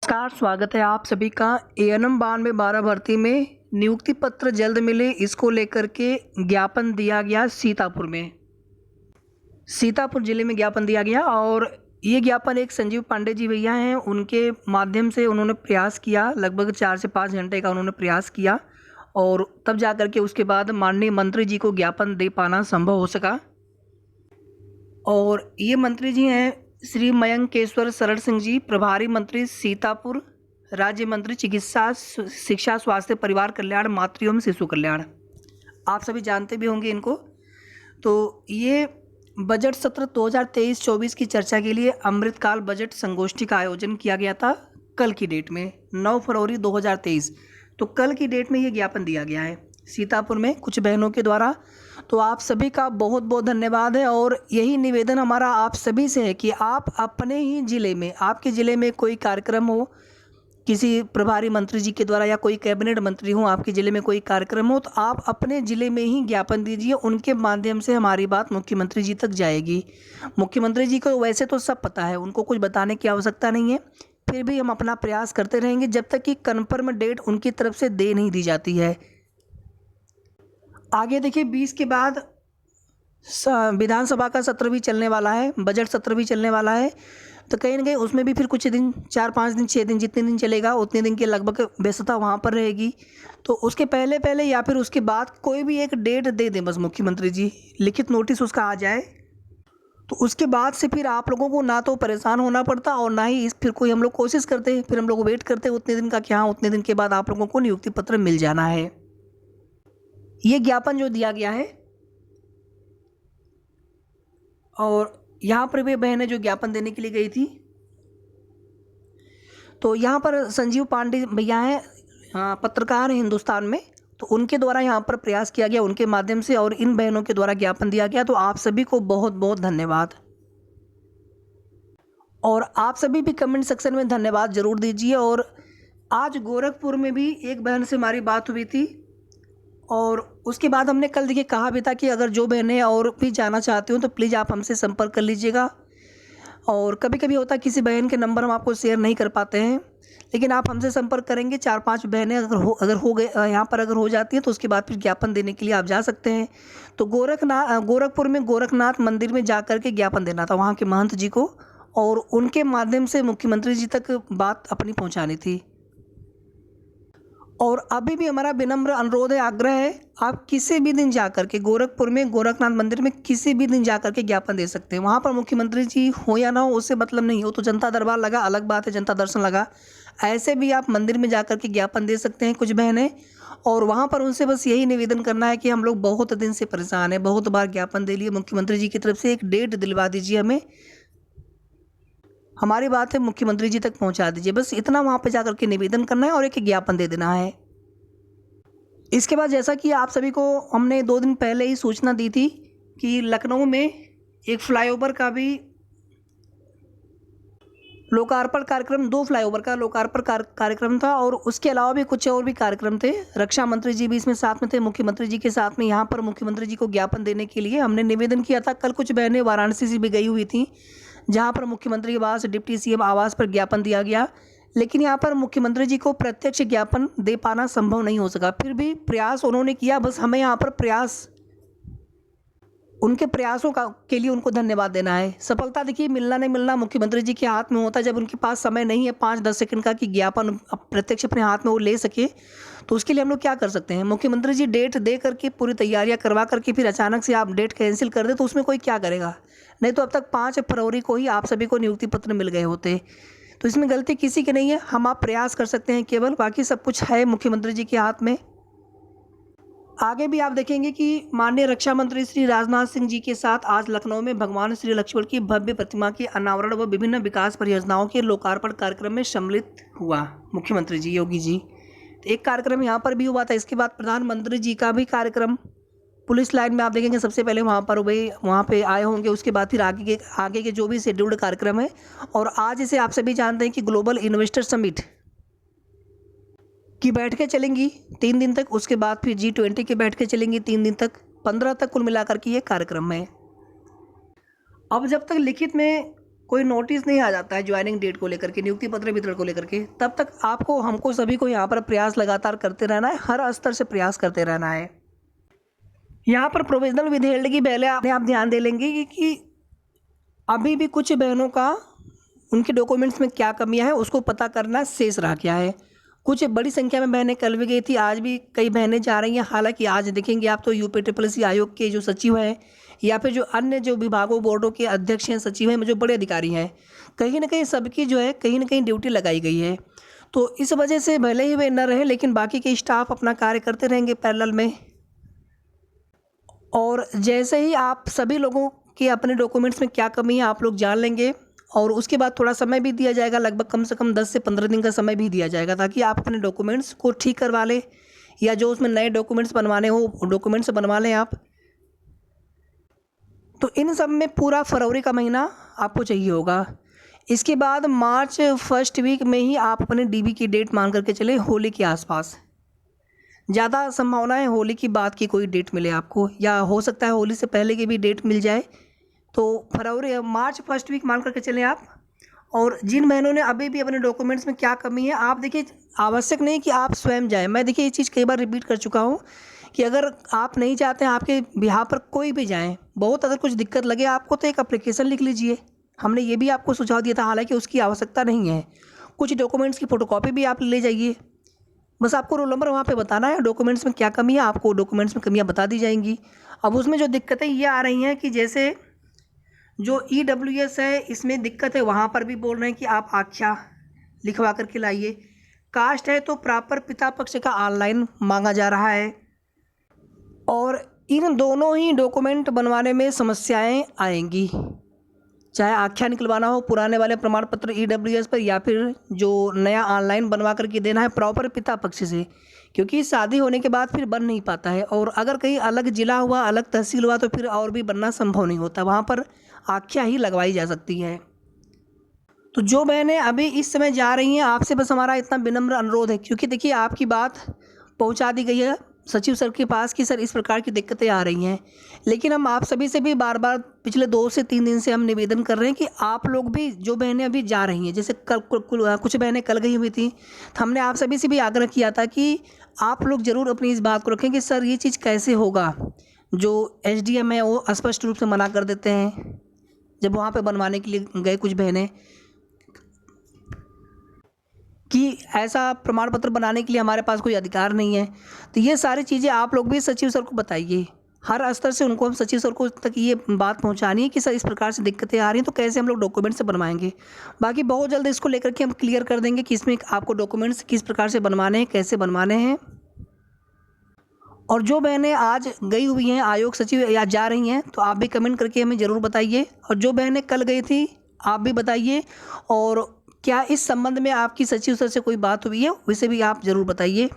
नमस्कार, स्वागत है आप सभी का। एएनएम 9212 भर्ती में नियुक्ति पत्र जल्द मिले, इसको लेकर के ज्ञापन दिया गया सीतापुर जिले में ज्ञापन दिया गया। और ये ज्ञापन एक संजीव पांडे जी भैया हैं, उनके माध्यम से उन्होंने प्रयास किया, लगभग 4 से 5 घंटे का उन्होंने प्रयास किया और तब जा कर के उसके बाद माननीय मंत्री जी को ज्ञापन दे पाना संभव हो सका। और ये मंत्री जी हैं श्री मयंकेश्वर शरण सिंह जी, प्रभारी मंत्री सीतापुर, राज्य मंत्री चिकित्सा, शिक्षा, स्वास्थ्य, परिवार कल्याण, मातृ एवं शिशु कल्याण। आप सभी जानते भी होंगे इनको। तो ये बजट सत्र 2023-24 की चर्चा के लिए अमृतकाल बजट संगोष्ठी का आयोजन किया गया था कल की डेट में 9 फरवरी 2023। तो कल की डेट में ये ज्ञापन दिया गया है सीतापुर में कुछ बहनों के द्वारा। तो आप सभी का बहुत बहुत धन्यवाद है और यही निवेदन हमारा आप सभी से है कि आप अपने ही ज़िले में, आपके ज़िले में कोई कार्यक्रम हो, किसी प्रभारी मंत्री जी के द्वारा या कोई कैबिनेट मंत्री हो, आपके ज़िले में कोई कार्यक्रम हो, तो आप अपने ज़िले में ही ज्ञापन दीजिए। उनके माध्यम से हमारी बात मुख्यमंत्री जी तक जाएगी। मुख्यमंत्री जी को वैसे तो सब पता है, उनको कुछ बताने की आवश्यकता नहीं है, फिर भी हम अपना प्रयास करते रहेंगे जब तक कि कन्फर्म डेट उनकी तरफ से दे नहीं दी जाती है। आगे देखिए 20 के बाद विधानसभा का सत्र भी चलने वाला है, बजट सत्र भी चलने वाला है। तो कहीं ना कहीं उसमें भी फिर कुछ दिन, 4-5 दिन, 6 दिन, जितने दिन चलेगा उतने दिन के लगभग व्यस्तता वहाँ पर रहेगी। तो उसके पहले पहले या फिर उसके बाद कोई भी एक डेट दे दें बस मुख्यमंत्री जी, लिखित नोटिस उसका आ जाए। तो उसके बाद से फिर आप लोगों को ना तो परेशान होना पड़ता और ना ही फिर कोई हम लोग कोशिश करते हैं, फिर हम लोग वेट करते हैं उतने दिन का कि हाँ उतने दिन के बाद आप लोगों को नियुक्ति पत्र मिल जाना है। ये ज्ञापन जो दिया गया है और यहाँ पर भी बहनें जो ज्ञापन देने के लिए गई थी, तो यहाँ पर संजीव पांडे भैया हैं, पत्रकार हैं हिंदुस्तान में, तो उनके द्वारा यहाँ पर प्रयास किया गया, उनके माध्यम से और इन बहनों के द्वारा ज्ञापन दिया गया। तो आप सभी को बहुत बहुत धन्यवाद। और आप सभी भी कमेंट सेक्शन में धन्यवाद जरूर दीजिए। और आज गोरखपुर में भी एक बहन से हमारी बात हुई थी और उसके बाद हमने कल देखिए कहा भी था कि अगर जो बहनें और भी जाना चाहती हो तो प्लीज़ आप हमसे संपर्क कर लीजिएगा। और कभी कभी होता है किसी बहन के नंबर हम आपको शेयर नहीं कर पाते हैं, लेकिन आप हमसे संपर्क करेंगे, 4-5 बहनें अगर हो गए यहाँ पर अगर हो जाती हैं तो उसके बाद फिर ज्ञापन देने के लिए आप जा सकते हैं। तो गोरखपुर में गोरखनाथ मंदिर में जा कर के ज्ञापन देना था वहाँ के महंत जी को और उनके माध्यम से मुख्यमंत्री जी तक बात अपनी पहुँचानी थी। और अभी भी हमारा विनम्र अनुरोध है, आग्रह है, आप किसी भी दिन जाकर के गोरखपुर में गोरखनाथ मंदिर में किसी भी दिन जाकर के ज्ञापन दे सकते हैं। वहाँ पर मुख्यमंत्री जी हो या ना हो उससे मतलब नहीं हो, तो जनता दरबार लगा अलग बात है, जनता दर्शन लगा, ऐसे भी आप मंदिर में जाकर के ज्ञापन दे सकते हैं कुछ बहनें। और वहाँ पर उनसे बस यही निवेदन करना है कि हम लोग बहुत दिन से परेशान हैं, बहुत बार ज्ञापन दे लिए, मुख्यमंत्री जी की तरफ से एक डेट दिलवा दीजिए हमें, हमारी बात है मुख्यमंत्री जी तक पहुंचा दीजिए। बस इतना वहाँ पे जाकर के निवेदन करना है और एक ज्ञापन दे देना है। इसके बाद जैसा कि आप सभी को हमने 2 दिन पहले ही सूचना दी थी कि लखनऊ में एक फ्लाईओवर का भी लोकार्पण कार्यक्रम, 2 फ्लाईओवर का लोकार्पण कार्यक्रम था और उसके अलावा भी कुछ और भी कार्यक्रम थे। रक्षा मंत्री जी भी इसमें साथ में थे, मुख्यमंत्री जी के साथ में। यहाँ पर मुख्यमंत्री जी को ज्ञापन देने के लिए हमने निवेदन किया था। कल कुछ बहनें वाराणसी से भी गई हुई थी, जहाँ पर मुख्यमंत्री आवास, डिप्टी सीएम आवास पर ज्ञापन दिया गया, लेकिन यहाँ पर मुख्यमंत्री जी को प्रत्यक्ष ज्ञापन दे पाना संभव नहीं हो सका। फिर भी प्रयास उन्होंने किया, बस हमें यहाँ पर उनके प्रयासों के लिए उनको धन्यवाद देना है। सफलता देखिए मिलना नहीं मिलना मुख्यमंत्री जी के हाथ में होता है। जब उनके पास समय नहीं है 5-10 सेकंड का कि ज्ञापन प्रत्यक्ष अपने हाथ में वो ले सके, तो उसके लिए हम लोग क्या कर सकते हैं। मुख्यमंत्री जी डेट दे करके पूरी तैयारियां करवा करके फिर अचानक से आप डेट कैंसिल कर दे तो उसमें कोई क्या करेगा। नहीं तो अब तक 5 फरवरी को ही आप सभी को नियुक्ति पत्र मिल गए होते। तो इसमें गलती किसी की नहीं है, हम आप प्रयास कर सकते हैं केवल, बाकी सब कुछ है मुख्यमंत्री जी के हाथ में। आगे भी आप देखेंगे कि माननीय रक्षा मंत्री श्री राजनाथ सिंह जी के साथ आज लखनऊ में भगवान श्री लक्ष्मण की भव्य प्रतिमा के अनावरण व विभिन्न विकास परियोजनाओं के लोकार्पण कार्यक्रम में सम्मिलित हुआ मुख्यमंत्री जी, योगी जी। तो एक कार्यक्रम यहाँ पर भी हुआ था। इसके बाद प्रधानमंत्री जी का भी कार्यक्रम पुलिस लाइन में आप देखेंगे सबसे पहले वहाँ पे आए होंगे। उसके बाद फिर आगे के जो भी शेड्यूल्ड कार्यक्रम है। और आज इसे आप सभी जानते हैं कि ग्लोबल इन्वेस्टर समिट की बैठकें चलेंगी 3 दिन तक। उसके बाद फिर G20 की बैठकें चलेंगी 3 दिन तक, 15 तक कुल मिलाकर के ये कार्यक्रम है। अब जब तक लिखित में कोई नोटिस नहीं आ जाता है ज्वाइनिंग डेट को लेकर के, नियुक्ति पत्र वितरण को लेकर के, तब तक आपको हमको सभी को यहाँ पर प्रयास लगातार करते रहना है, हर स्तर से प्रयास करते रहना है। यहाँ पर प्रोविजनल विधेयक की पहले आप ध्यान दे लेंगे कि अभी भी कुछ बहनों का उनके डॉक्यूमेंट्स में क्या कमियां हैं उसको पता करना शेष रह गया है। कुछ बड़ी संख्या में बहनें कल भी गई थी, आज भी कई बहनें जा रही हैं। हालांकि आज देखेंगे आप तो यूपीट्रिपलसी आयोग के जो सचिव हैं या फिर जो अन्य जो विभागों बोर्डों के अध्यक्ष हैं, सचिव हैं, जो बड़े अधिकारी हैं, कहीं ना कहीं सबकी जो है कहीं ना कहीं ड्यूटी लगाई गई है। तो इस वजह से भले ही वे न रहे लेकिन बाकी के स्टाफ अपना कार्य करते रहेंगे पैरेलल में। और जैसे ही आप सभी लोगों के अपने डॉक्यूमेंट्स में क्या कमी है आप लोग जान लेंगे और उसके बाद थोड़ा समय भी दिया जाएगा, लगभग कम से कम 10 से 15 दिन का समय भी दिया जाएगा, ताकि आप अपने डॉक्यूमेंट्स को ठीक करवा लें या जो उसमें नए डॉक्यूमेंट्स बनवाने हो डॉक्यूमेंट्स बनवा लें आप। तो इन सब में पूरा फरवरी का महीना आपको चाहिए होगा। इसके बाद मार्च फर्स्ट वीक में ही आप अपने डीबी की डेट मान करके चले, होली के आसपास ज़्यादा संभावना है होली की बाद की कोई डेट मिले आपको, या हो सकता है होली से पहले की भी डेट मिल जाए। तो फरवरी मार्च फर्स्ट वीक मान करके चलें आप। और जिन बहनों ने अभी भी अपने डॉक्यूमेंट्स में क्या कमी है आप देखिए, आवश्यक नहीं कि आप स्वयं जाएं। मैं देखिए ये चीज़ कई बार रिपीट कर चुका हूँ कि अगर आप नहीं चाहते हैं आपके बिहाफ पर कोई भी जाएं, बहुत अगर कुछ दिक्कत लगे आपको तो एक एप्लीकेशन लिख लीजिए। हमने ये भी आपको सुझाव दिया था, हालांकि उसकी आवश्यकता नहीं है। कुछ डॉक्यूमेंट्स की फ़ोटोकॉपी भी आप ले जाइए, बस आपको रोल नंबर वहाँ पे बताना है, डॉक्यूमेंट्स में क्या कमी है आपको डॉक्यूमेंट्स में कमियाँ बता दी जाएंगी। अब उसमें जो दिक्कतें ये आ रही हैं कि जैसे जो EWS है इसमें दिक्कत है, वहाँ पर भी बोल रहे हैं कि आप आख्या लिखवा करके लाइए। कास्ट है तो प्रॉपर पिता पक्ष का ऑनलाइन मांगा जा रहा है। और इन दोनों ही डॉक्यूमेंट बनवाने में समस्याएं आएंगी, चाहे आख्या निकलवाना हो पुराने वाले प्रमाण पत्र EWS पर, या फिर जो नया ऑनलाइन बनवा करके देना है प्रॉपर पिता पक्ष से, क्योंकि शादी होने के बाद फिर बन नहीं पाता है। और अगर कहीं अलग ज़िला हुआ, अलग तहसील हुआ तो फिर और भी बनना संभव नहीं होता, वहाँ पर आख्या ही लगवाई जा सकती है। तो जो बहनें अभी इस समय जा रही हैं आपसे बस हमारा इतना विनम्र अनुरोध है, क्योंकि देखिए आपकी बात पहुंचा दी गई है सचिव सर के पास कि सर इस प्रकार की दिक्कतें आ रही हैं, लेकिन हम आप सभी से भी बार बार पिछले 2 से 3 दिन से हम निवेदन कर रहे हैं कि आप लोग भी, जो बहनें अभी जा रही हैं, जैसे कल कुछ बहनें कल गई हुई थी, तो हमने आप सभी से भी आग्रह किया था कि आप लोग ज़रूर अपनी इस बात को रखें कि सर ये चीज़ कैसे होगा। जो SDM है वो स्पष्ट रूप से मना कर देते हैं जब वहाँ पे बनवाने के लिए गए कुछ बहनें, कि ऐसा प्रमाण पत्र बनाने के लिए हमारे पास कोई अधिकार नहीं है। तो ये सारी चीज़ें आप लोग भी सचिव सर को बताइए, हर स्तर से उनको हम सचिव सर को तक ये बात पहुंचानी है कि सर इस प्रकार से दिक्कतें आ रही हैं तो कैसे हम लोग डॉक्यूमेंट से बनवाएंगे। बाकी बहुत जल्द इसको लेकर के हम क्लियर कर देंगे कि इसमें आपको डॉक्यूमेंट्स किस प्रकार से बनवाने हैं, कैसे बनवाने हैं। और जो बहनें आज गई हुई हैं आयोग सचिव या जा रही हैं तो आप भी कमेंट करके हमें ज़रूर बताइए, और जो बहनें कल गई थी आप भी बताइए, और क्या इस संबंध में आपकी सचिव सर से कोई बात हुई है उसे भी आप ज़रूर बताइए।